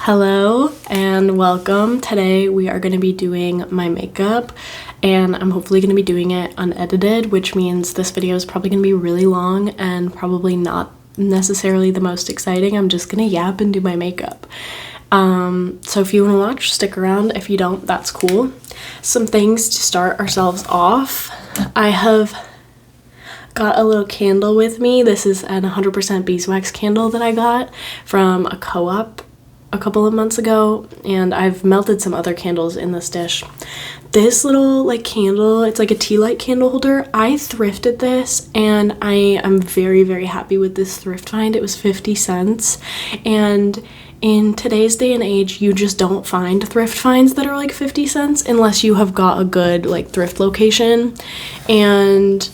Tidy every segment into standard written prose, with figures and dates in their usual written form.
Hello and welcome. Today we are going to be doing my makeup and I'm hopefully going to be doing it unedited, which means this video is probably going to be really long and probably not necessarily the most exciting. I'm just going to yap and do my makeup. So if you want to watch, stick around. If you don't, that's cool. Some things to start ourselves off. I have got a little candle with me. This is an 100% beeswax candle that I got from a co-op a couple of months ago, and I've melted some other candles in this dish. This little candle, it's like a tea light candle holder. I thrifted this and I am very happy with this thrift find. It was 50 cents, and in today's day and age you just don't find thrift finds that are like 50 cents unless you have got a good thrift location. And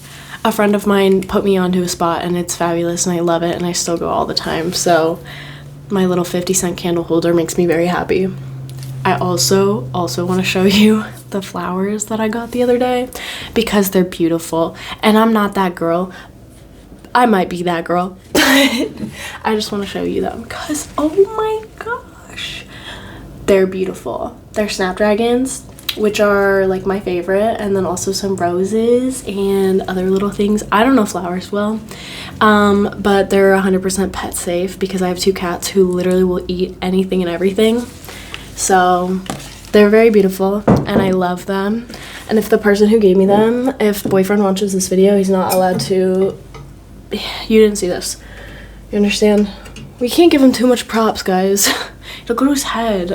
a friend of mine put me onto a spot and it's fabulous and I love it and I still go all the time. So my little 50-cent candle holder makes me very happy. I also want to show you the flowers that I got the other day because they're beautiful. And I'm not that girl. I might be that girl. I just want to show you them because, oh my gosh, they're beautiful. They're snapdragons, which are like my favorite, and then also some roses and other little things. I don't know flowers well, but they're 100% pet safe because I have two cats who literally will eat anything and everything. So they're very beautiful and I love them. And if the person who gave me them, if boyfriend watches this video, he's not allowed to, you didn't see this, you understand? We can't give him too much props, guys. It'll go to his head.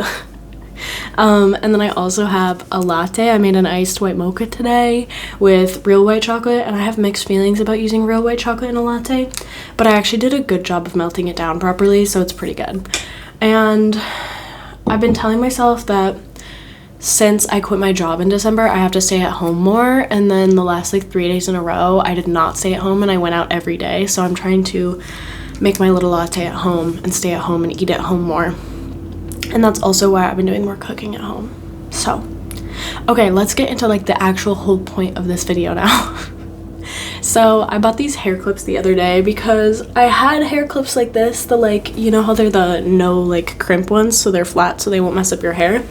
And then I also have a latte. I made an iced white mocha today with real white chocolate, and I have mixed feelings about using real white chocolate in a latte, but I actually did a good job of melting it down properly, so it's pretty good. And I've been telling myself that since I quit my job in December, I have to stay at home more, and then the last 3 days in a row I did not stay at home and I went out every day. So I'm trying to make my little latte at home and stay at home and eat at home more. And that's also why I've been doing more cooking at home. So, okay, let's get into the actual whole point of this video now. So I bought these hair clips the other day because I had hair clips like this, you know how they're the no crimp ones, so they're flat so they won't mess up your hair.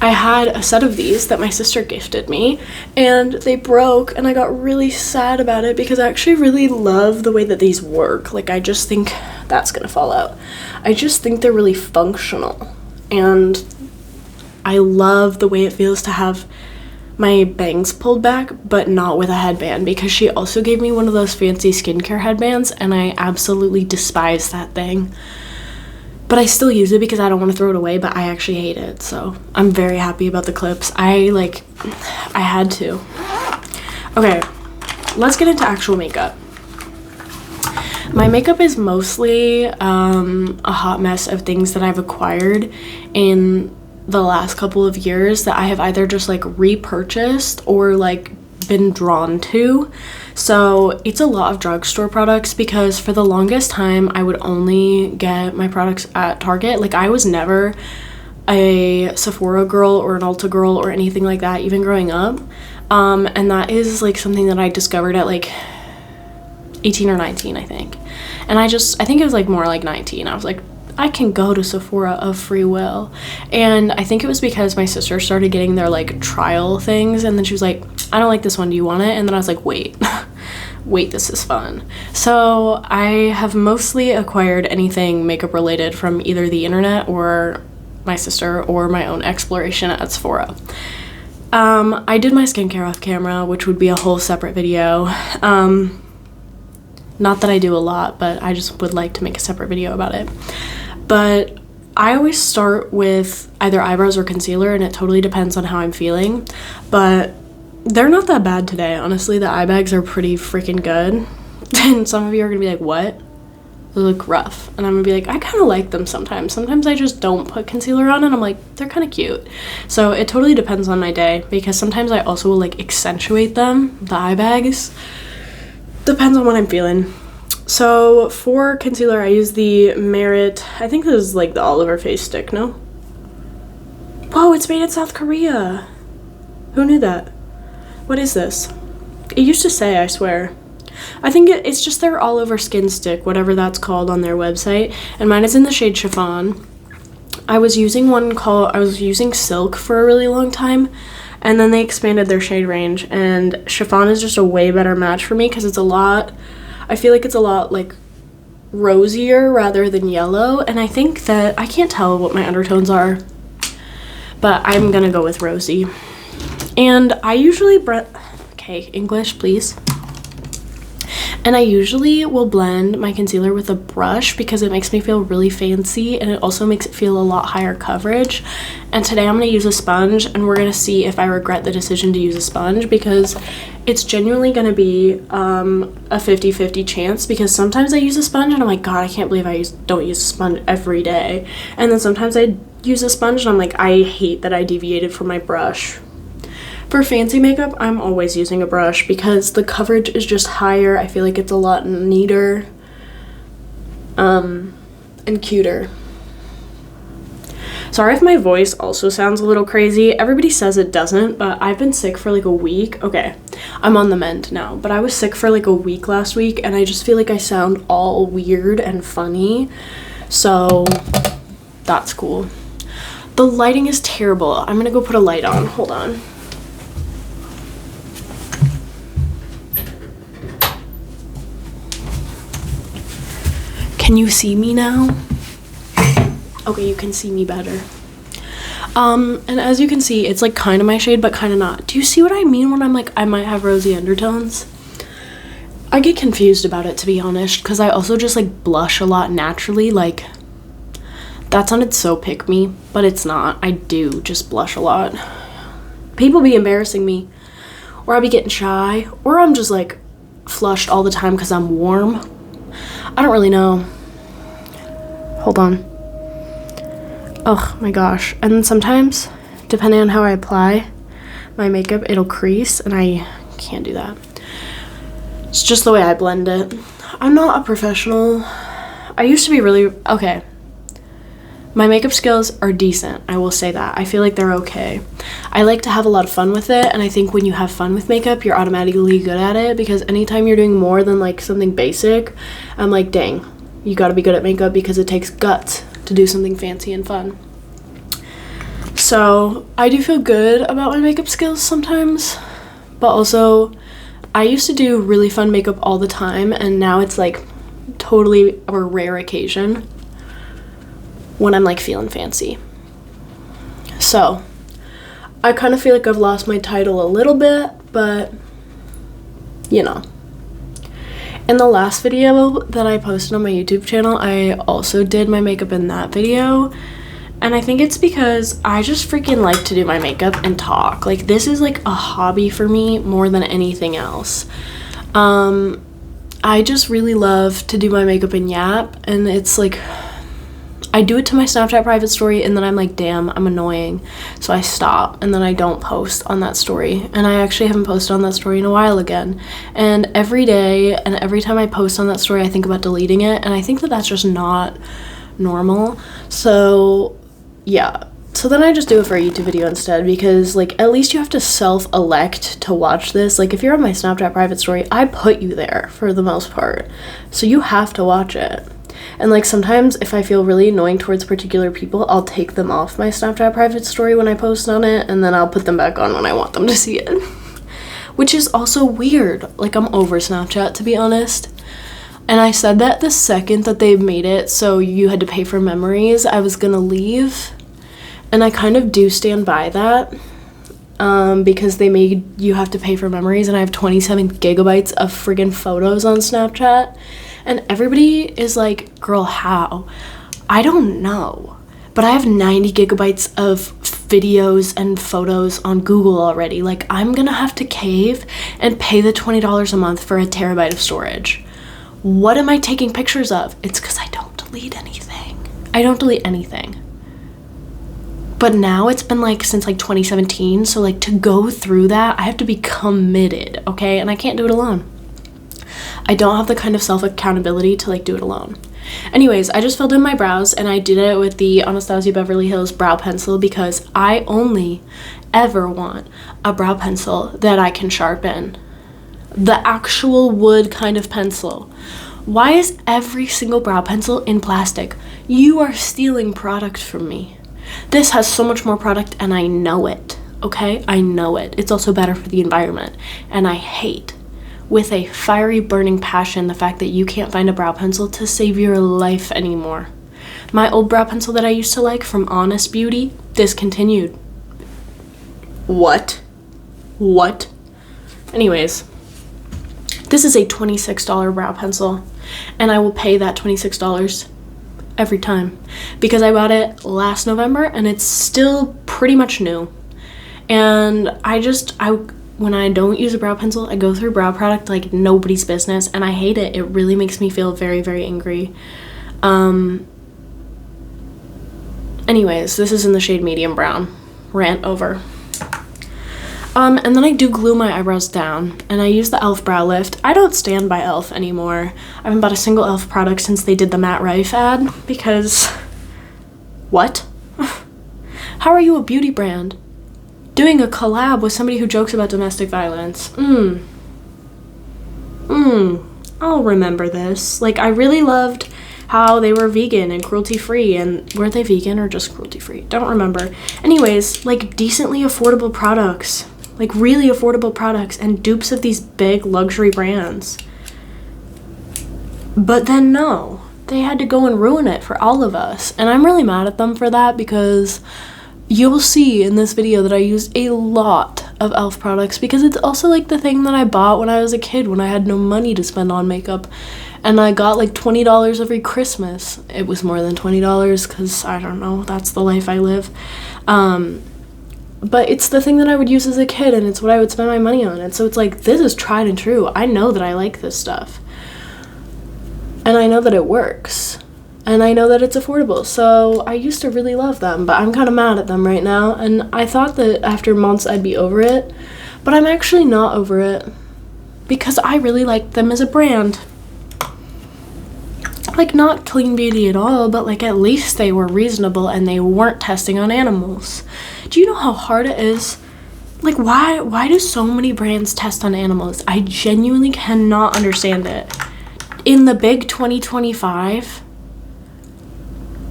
I had a set of these that my sister gifted me and they broke, and I got really sad about it because I actually really love the way that these work. I just think that's gonna fall out. I just think they're really functional, and I love the way it feels to have my bangs pulled back but not with a headband, because she also gave me one of those fancy skincare headbands and I absolutely despise that thing. But I still use it because I don't want to throw it away, but I actually hate it. So I'm very happy about the clips. I had to. Okay, let's get into actual makeup. My makeup is mostly a hot mess of things that I've acquired in the last couple of years that I have either just repurchased or been drawn to. So it's a lot of drugstore products because for the longest time I would only get my products at Target. I was never a Sephora girl or an Ulta girl or anything like that, even growing up. And that is something that I discovered at 18 or 19, I think. And I think it was more 19. I was I can go to Sephora of free will. And I think it was because my sister started getting their trial things, and then she was like, I don't like this one, do you want it? And then I was like, wait, this is fun. So I have mostly acquired anything makeup related from either the internet or my sister or my own exploration at Sephora. I did my skincare off camera, which would be a whole separate video. Not that I do a lot, but I just would like to make a separate video about it. But I always start with either eyebrows or concealer, and it totally depends on how I'm feeling. But they're not that bad today, honestly. The eye bags are pretty freaking good. And some of you are gonna be like, what? They look rough. And I'm gonna be like, I kind of like them sometimes. Sometimes I just don't put concealer on and I'm like, they're kind of cute. So it totally depends on my day, because sometimes I also will accentuate them, the eye bags. Depends on what I'm feeling. So for concealer, I use the Merit, I think this is the all over face stick, no? Whoa, it's made in South Korea. Who knew that? What is this? It used to say, I swear. I think it's just their all over skin stick, whatever that's called on their website. And mine is in the shade Chiffon. I was using Silk for a really long time, and then they expanded their shade range, and chiffon is just a way better match for me because I feel like it's a lot like rosier rather than yellow, and I think that I can't tell what my undertones are, but I'm gonna go with rosy. And I usually okay, English please. And I usually will blend my concealer with a brush because it makes me feel really fancy, and it also makes it feel a lot higher coverage. And today I'm going to use a sponge, and we're going to see if I regret the decision to use a sponge, because it's genuinely going to be a 50-50 chance, because sometimes I use a sponge and I'm like, God, I can't believe I don't use a sponge every day. And then sometimes I use a sponge and I'm like, I hate that I deviated from my brush. For fancy makeup, I'm always using a brush because the coverage is just higher. I feel like it's a lot neater and cuter. Sorry if my voice also sounds a little crazy. Everybody says it doesn't, but I've been sick for like a week. Okay, I'm on the mend now, but I was sick for like a week last week, and I just feel like I sound all weird and funny. So that's cool. The lighting is terrible. I'm gonna go put a light on. Hold on. Can you see me now? Okay, you can see me better. And as you can see, it's like kind of my shade, but kind of not. Do you see what I mean when I'm like, I might have rosy undertones? I get confused about it, to be honest, because I also just like blush a lot naturally. Like, that sounded so pick me, but it's not. I do just blush a lot. People be embarrassing me, or I be getting shy, or I'm just like flushed all the time because I'm warm. I don't really know. Hold on. Oh my gosh. And then sometimes, depending on how I apply my makeup, it'll crease, and I can't do that. It's just the way I blend it. I'm not a professional. I used to be really, okay. My makeup skills are decent, I will say that. I feel like they're okay. I like to have a lot of fun with it, and I think when you have fun with makeup, you're automatically good at it, because anytime you're doing more than like something basic, I'm like, dang, you gotta be good at makeup, because it takes guts to do something fancy and fun. So I do feel good about my makeup skills sometimes, but also I used to do really fun makeup all the time, and now it's like totally a rare occasion when I'm like feeling fancy. So I kind of feel like I've lost my title a little bit, but you know. In the last video that I posted on my YouTube channel, I also did my makeup in that video, and I think it's because I just freaking like to do my makeup and talk. Like, this is like a hobby for me more than anything else. I just really love to do my makeup and yap, and it's like, I do it to my Snapchat private story, and then I'm like, damn, I'm annoying. So I stop, and then I don't post on that story. And I actually haven't posted on that story in a while again. And every day, and every time I post on that story, I think about deleting it. And I think that that's just not normal. So yeah. So then I just do it for a YouTube video instead, because like, at least you have to self-elect to watch this. Like, if you're on my Snapchat private story, I put you there for the most part. So you have to watch it. And like, sometimes if I feel really annoying towards particular people, I'll take them off my Snapchat private story when I post on it, and then I'll put them back on when I want them to see it. Which is also weird. Like, I'm over Snapchat, to be honest. And I said that the second that they made it so you had to pay for memories, I was gonna leave. And I kind of do stand by that, because they made you have to pay for memories, and I have 27 gigabytes of friggin' photos on Snapchat. And everybody is like, girl, how? I don't know. But I have 90 gigabytes of videos and photos on Google already. Like, I'm gonna have to cave and pay the $20 a month for a terabyte of storage. What am I taking pictures of? It's because I don't delete anything. I don't delete anything. But now it's been like since like 2017. So like, to go through that, I have to be committed, okay? And I can't do it alone. I don't have the kind of self-accountability to like do it alone. Anyways, I just filled in my brows, and I did it with the Anastasia Beverly Hills brow pencil, because I only ever want a brow pencil that I can sharpen. The actual wood kind of pencil. Why is every single brow pencil in plastic? You are stealing product from me. This has so much more product and I know it, okay? I know it. It's also better for the environment. And I hate, with a fiery burning passion, the fact that you can't find a brow pencil to save your life anymore. My old brow pencil that I used to like from Honest Beauty, discontinued. What? Anyways, this is a $26 brow pencil, and I will pay that $26 every time because I bought it last November and it's still pretty much new. And when I don't use a brow pencil, I go through brow product like nobody's business, and I hate it. It really makes me feel very, very angry. Anyways, this is in the shade medium brown. Rant over. And then I do glue my eyebrows down, and I use the e.l.f. brow lift. I don't stand by e.l.f. anymore. I haven't bought a single e.l.f. product since they did the Matt Rife ad, because what? How are you a beauty brand doing a collab with somebody who jokes about domestic violence? I'll remember this. Like, I really loved how they were vegan and cruelty-free, and were they vegan or just cruelty-free? Don't remember. Anyways, like, decently affordable products. Like, really affordable products and dupes of these big luxury brands. But then no, they had to go and ruin it for all of us. And I'm really mad at them for that, because you'll see in this video that I use a lot of e.l.f. products, because it's also like the thing that I bought when I was a kid when I had no money to spend on makeup. And I got like $20 every Christmas. It was more than $20 because, I don't know, that's the life I live. But it's the thing that I would use as a kid, and it's what I would spend my money on. And so it's like, this is tried and true. I know that I like this stuff. And I know that it works. And I know that it's affordable. So I used to really love them, but I'm kind of mad at them right now. And I thought that after months I'd be over it. But I'm actually not over it, because I really liked them as a brand. Like, not clean beauty at all, but like at least they were reasonable and they weren't testing on animals. Do you know how hard it is? Like, why do so many brands test on animals? I genuinely cannot understand it. In the big 2025,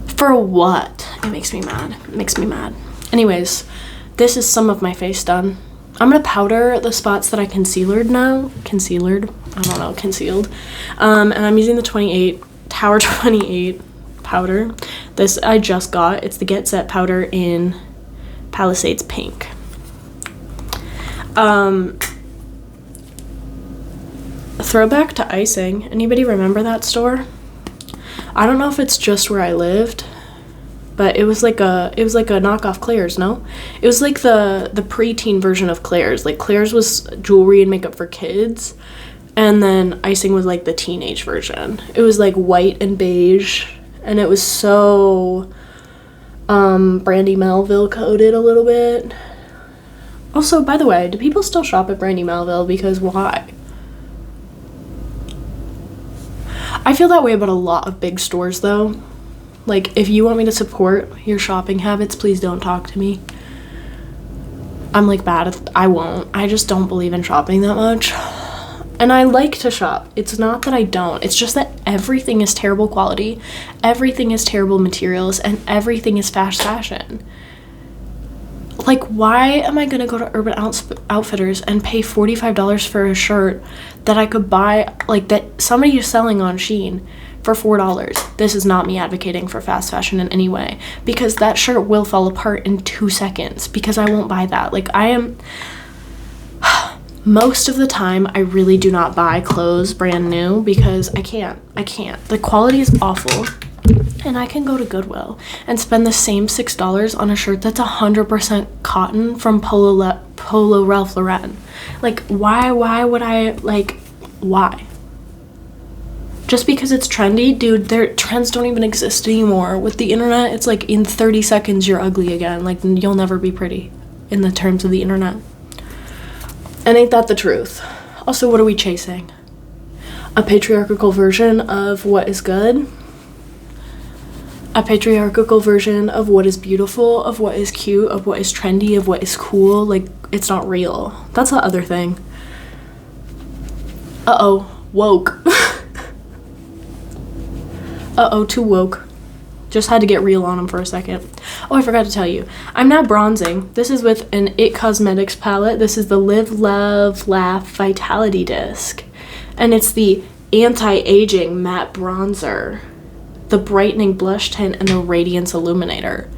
for what? It makes me mad. It makes me mad. Anyways, this is some of my face done. I'm gonna powder the spots that I concealed. And I'm using the Tower 28 powder. This I just got. It's the Get Set powder in Palisades Pink. Throwback to icing. Anybody remember that store? I don't know if it's just where I lived, but it was like a knockoff Claire's, no? It was like the preteen version of Claire's. Like, Claire's was jewelry and makeup for kids, and then icing was like the teenage version. It was like white and beige, and it was so Brandy Melville coated a little bit. Also, by the way, do people still shop at Brandy Melville? Because why? I feel that way about a lot of big stores, though. Like, if you want me to support your shopping habits, please don't talk to me. I'm like bad at I won't. I just don't believe in shopping that much. And I like to shop. It's not that I don't. It's just that everything is terrible quality. Everything is terrible materials, and everything is fast fashion. Like, why am I gonna go to Urban Outfitters and pay $45 for a shirt that I could buy, like, that somebody is selling on Shein for $4? This is not me advocating for fast fashion in any way, because that shirt will fall apart in 2 seconds, because I won't buy that. Like, most of the time, I really do not buy clothes brand new, because I can't. The quality is awful. And I can go to Goodwill and spend the same $6 on a shirt that's 100% cotton from Polo Ralph Lauren. Like, why would I, like, why? Just because it's trendy? Dude, their trends don't even exist anymore. With the internet, it's like in 30 seconds you're ugly again. Like, you'll never be pretty in the terms of the internet. And ain't that the truth? Also, what are we chasing? A patriarchal version of what is good? A patriarchal version of what is beautiful, of what is cute, of what is trendy, of what is cool. Like, it's not real. That's the other thing. Uh-oh. Woke. Uh-oh, too woke. Just had to get real on them for a second. Oh, I forgot to tell you. I'm now bronzing. This is with an IT Cosmetics palette. This is the Live, Love, Laugh Vitality Disc. And it's the anti-aging matte bronzer, the brightening blush tint, and the radiance illuminator.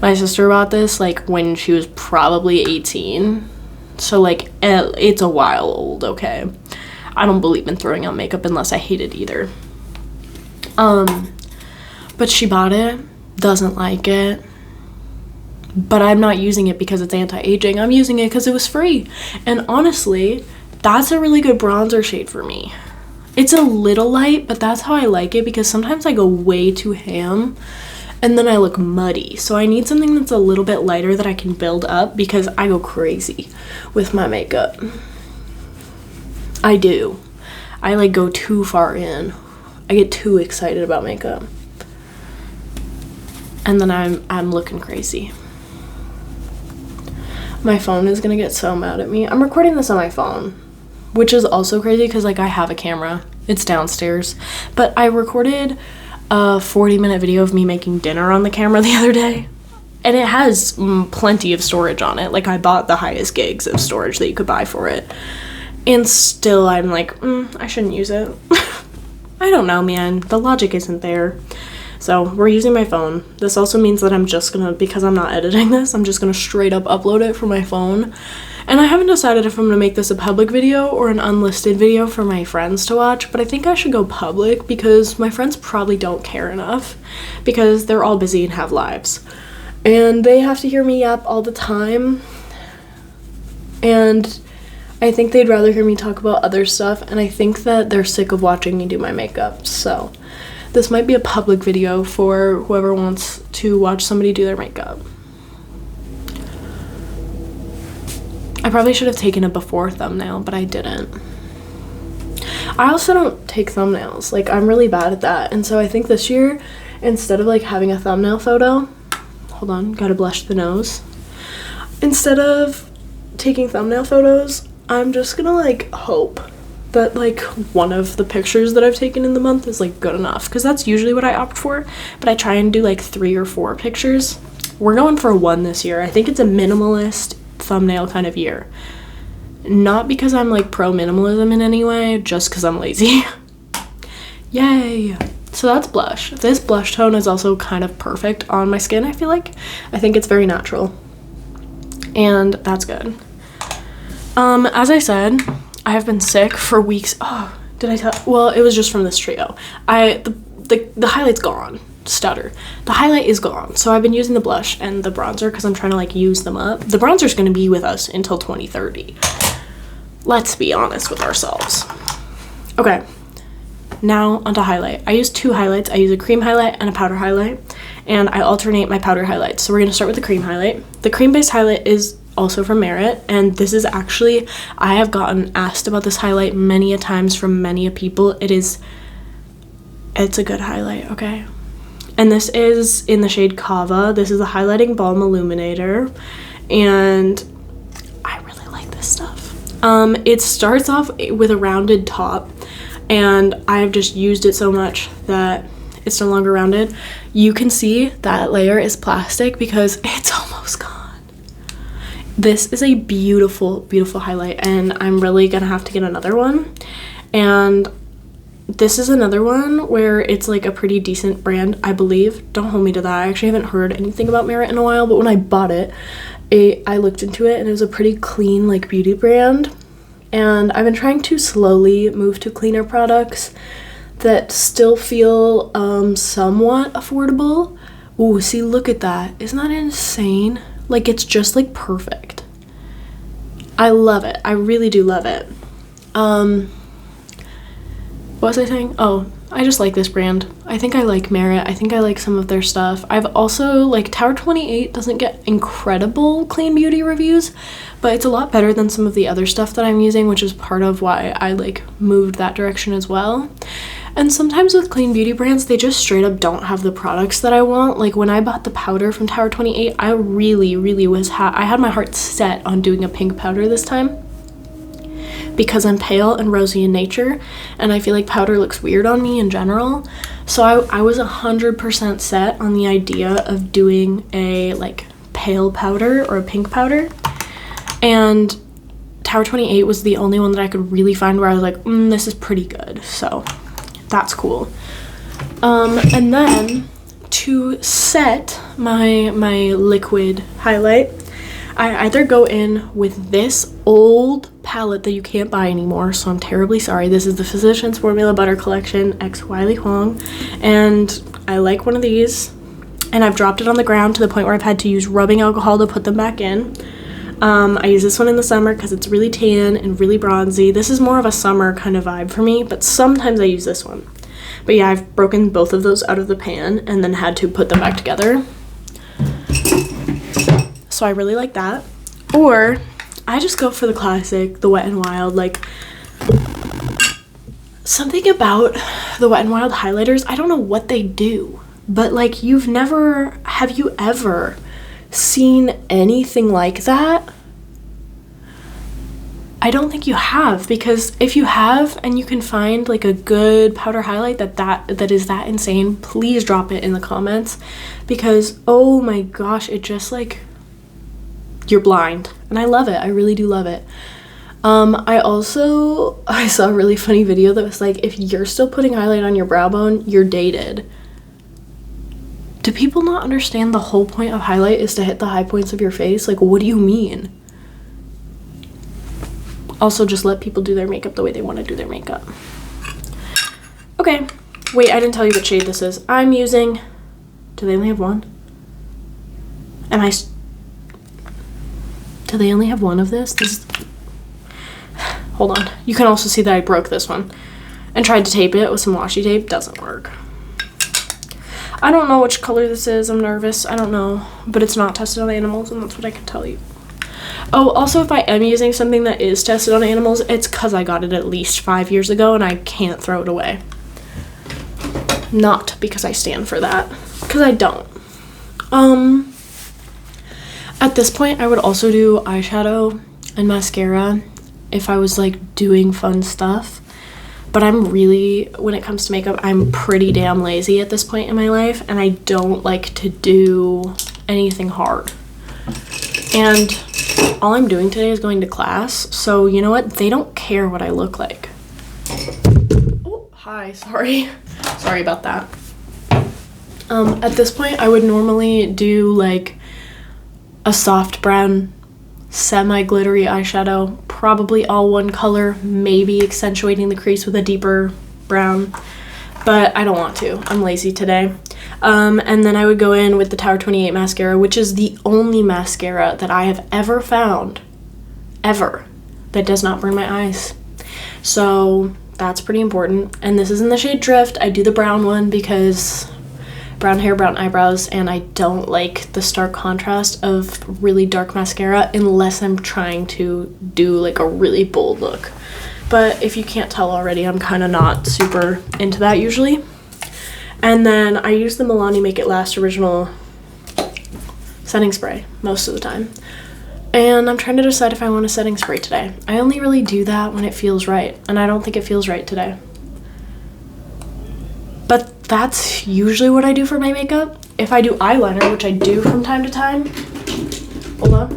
My sister bought this like when she was probably 18. So like it's a while old, okay? I don't believe in throwing out makeup unless I hate it either. But she bought it, doesn't like it, but I'm not using it because it's anti-aging. I'm using it because it was free. And honestly, that's a really good bronzer shade for me. It's a little light, but that's how I like it because sometimes I go way too ham and then I look muddy. So I need something that's a little bit lighter that I can build up because I go crazy with my makeup. I do. I like go too far in. I get too excited about makeup. And then I'm looking crazy. My phone is gonna get so mad at me. I'm recording this on my phone, which is also crazy because like I have a camera. It's downstairs. But I recorded a 40-minute video of me making dinner on the camera the other day. And it has plenty of storage on it. Like I bought the highest gigs of storage that you could buy for it. And still I'm like, I shouldn't use it. I don't know, man. The logic isn't there. So we're using my phone. This also means that I'm just gonna, because I'm not editing this, I'm just gonna straight up upload it from my phone. And I haven't decided if I'm gonna make this a public video or an unlisted video for my friends to watch, but I think I should go public because my friends probably don't care enough because they're all busy and have lives. And they have to hear me yap all the time. And I think they'd rather hear me talk about other stuff, and I think that they're sick of watching me do my makeup, so this might be a public video for whoever wants to watch somebody do their makeup. I probably should have taken a before thumbnail, but I didn't. I also don't take thumbnails. Like, I'm really bad at that. And so I think this year, instead of like having a thumbnail photo, hold on, gotta blush the nose. Instead of taking thumbnail photos, I'm just gonna like hope that like one of the pictures that I've taken in the month is like good enough, because that's usually what I opt for, but I try and do like 3 or 4 pictures. We're going for 1 this year. I think it's a minimalist thumbnail kind of year, not because I'm like pro minimalism in any way, just because I'm lazy. Yay. So that's blush. This blush tone is also kind of perfect on my skin. I feel like I think it's very natural, and that's good. As I said, I have been sick for weeks. Oh, did I tell? Well, it was just from this trio. The highlight's gone. Stutter. The highlight is gone. So I've been using the blush and the bronzer because I'm trying to like use them up. The bronzer's going to be with us until 2030. Let's be honest with ourselves. Okay. Now onto highlight. I use 2 highlights. I use a cream highlight and a powder highlight, and I alternate my powder highlights. So we're going to start with the cream highlight. The cream based highlight is also from Merit, and this is actually, I have gotten asked about this highlight many a times from many a people. It's a good highlight, okay? And this is in the shade Kava. This is a highlighting balm illuminator, and I really like this stuff. It starts off with a rounded top, and I've just used it so much that it's no longer rounded. You can see that layer is plastic because it's almost gone. This is a beautiful, beautiful highlight, and I'm really gonna have to get another one. And this is another one where it's like a pretty decent brand, I believe. Don't hold me to that. I actually haven't heard anything about Merit in a while, but when I bought it, I looked into it, and it was a pretty clean like beauty brand. And I've been trying to slowly move to cleaner products that still feel somewhat affordable. Ooh, see, look at that. Isn't that insane? Like, it's just like perfect. I love it. I really do love it. What was I saying? Oh, I just like this brand. I think I like Merit. I think I like some of their stuff. I've also, like, Tower 28 doesn't get incredible clean beauty reviews, but it's a lot better than some of the other stuff that I'm using, which is part of why I, like, moved that direction as well. And sometimes with clean beauty brands, they just straight up don't have the products that I want. Like, when I bought the powder from Tower 28, I really was I had my heart set on doing a pink powder this time. because I'm pale and rosy in nature, and I feel like powder looks weird on me in general. So I was 100% set on the idea of doing a like pale powder or a pink powder, and Tower 28 was the only one that I could really find where I was like, this is pretty good, so that's cool. And then to set my liquid highlight, I either go in with this old palette that you can't buy anymore, so I'm terribly sorry. This is the Physicians Formula Butter Collection X Wiley Huang, and I like one of these, and I've dropped it on the ground to the point where I've had to use rubbing alcohol to put them back in. I use this one in the summer because it's really tan and really bronzy. This is more of a summer kind of vibe for me, but sometimes I use this one. But yeah, I've broken both of those out of the pan and then had to put them back together. So I really like that. Or I just go for the classic, the Wet n Wild. Like, something about the Wet n Wild highlighters, I don't know what they do, but like, have you ever seen anything like that? I don't think you have, because if you have and you can find like a good powder highlight that is that insane, please drop it in the comments, because oh my gosh, it just like, you're blind, and I love it. I really do love it. I saw a really funny video that was like, if you're still putting highlight on your brow bone, you're dated. Do people not understand the whole point of highlight is to hit the high points of your face? Like, what do you mean? Also, just let people do their makeup the way they want to do their makeup. Okay. Wait, I didn't tell you what shade this is. I'm using... Do they only have one? Do they only have one of this? Hold on. You can also see that I broke this one and tried to tape it with some washi tape. Doesn't work. I don't know which color this is. I'm nervous. I don't know. But it's not tested on animals, and that's what I can tell you. Oh, also, if I am using something that is tested on animals, it's because I got it at least 5 years ago, and I can't throw it away. Not because I stand for that. Because I don't. At this point, I would also do eyeshadow and mascara if I was, like, doing fun stuff. But I'm really, when it comes to makeup, I'm pretty damn lazy at this point in my life, and I don't like to do anything hard. And all I'm doing today is going to class, so you know what? They don't care what I look like. Oh, hi, sorry. Sorry about that. At this point, I would normally do, like, a soft brown, semi-glittery eyeshadow, probably all one color, maybe accentuating the crease with a deeper brown, but I don't want to. I'm lazy today. And then I would go in with the Tower 28 mascara, which is the only mascara that I have ever found, ever, that does not burn my eyes. So that's pretty important. And this is in the shade Drift. I do the brown one because brown hair, brown eyebrows, and I don't like the stark contrast of really dark mascara unless I'm trying to do like a really bold look. But if you can't tell already, I'm kind of not super into that usually. And then I use the Milani Make It Last Original setting spray most of the time. And I'm trying to decide if I want a setting spray today. I only really do that when it feels right, and I don't think it feels right today. But that's usually what I do for my makeup. If I do eyeliner, which I do from time to time. Hold on.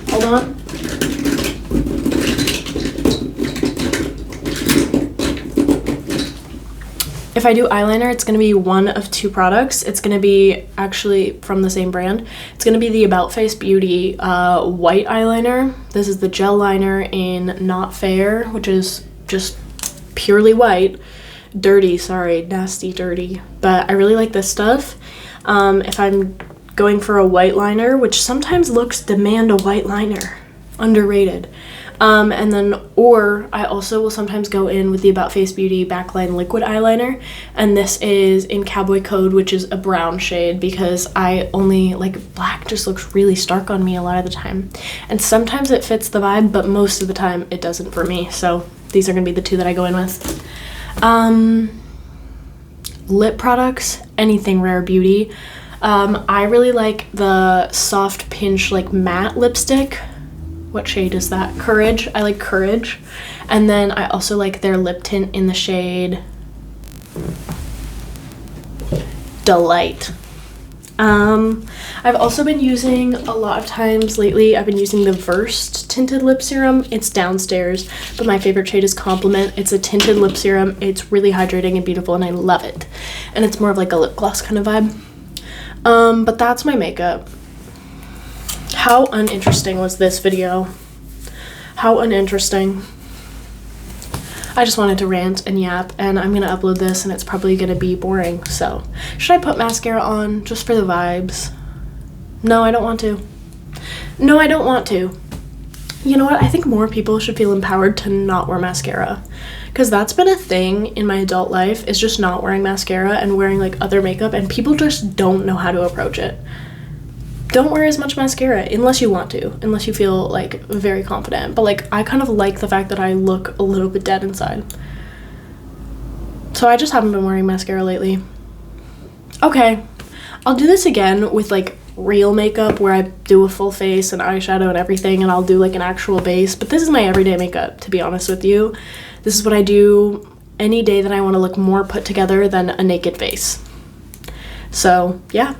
Hold on. If I do eyeliner, it's going to be one of two products. It's going to be actually from the same brand. It's going to be the About Face Beauty white eyeliner. This is the gel liner in Not Fair, which is just purely white. Dirty, sorry, nasty dirty. But I really like this stuff. If I'm going for a white liner, which sometimes looks demand a white liner, underrated. And then, or I also will sometimes go in with the About Face Beauty Backline Liquid Eyeliner, and this is in Cowboy Code, which is a brown shade, because I only, like, black just looks really stark on me a lot of the time. And sometimes it fits the vibe, but most of the time it doesn't for me, so these are going to be the two that I go in with. Lip products, anything Rare Beauty. I really like the Soft Pinch, like, matte lipstick. What shade is that? Courage. I like Courage. And then I also like their lip tint in the shade Delight. I've also been using a lot of times lately, I've been using the Versed tinted lip serum. It's downstairs, but my favorite shade is Compliment. It's a tinted lip serum. It's really hydrating and beautiful, and I love it. And it's more of like a lip gloss kind of vibe. But that's my makeup. How uninteresting was this video? How uninteresting. I just wanted to rant and yap, and I'm gonna upload this and it's probably gonna be boring. So should I put mascara on just for the vibes? No, I don't want to. No, I don't want to. You know what? I think more people should feel empowered to not wear mascara, because that's been a thing in my adult life, is just not wearing mascara and wearing like other makeup, and people just don't know how to approach it. Don't wear as much mascara unless you want to, unless you feel like very confident. But like, I kind of like the fact that I look a little bit dead inside. So I just haven't been wearing mascara lately. Okay, I'll do this again with like real makeup where I do a full face and eyeshadow and everything, and I'll do like an actual base. But this is my everyday makeup, to be honest with you. This is what I do any day that I want to look more put together than a naked face. So yeah.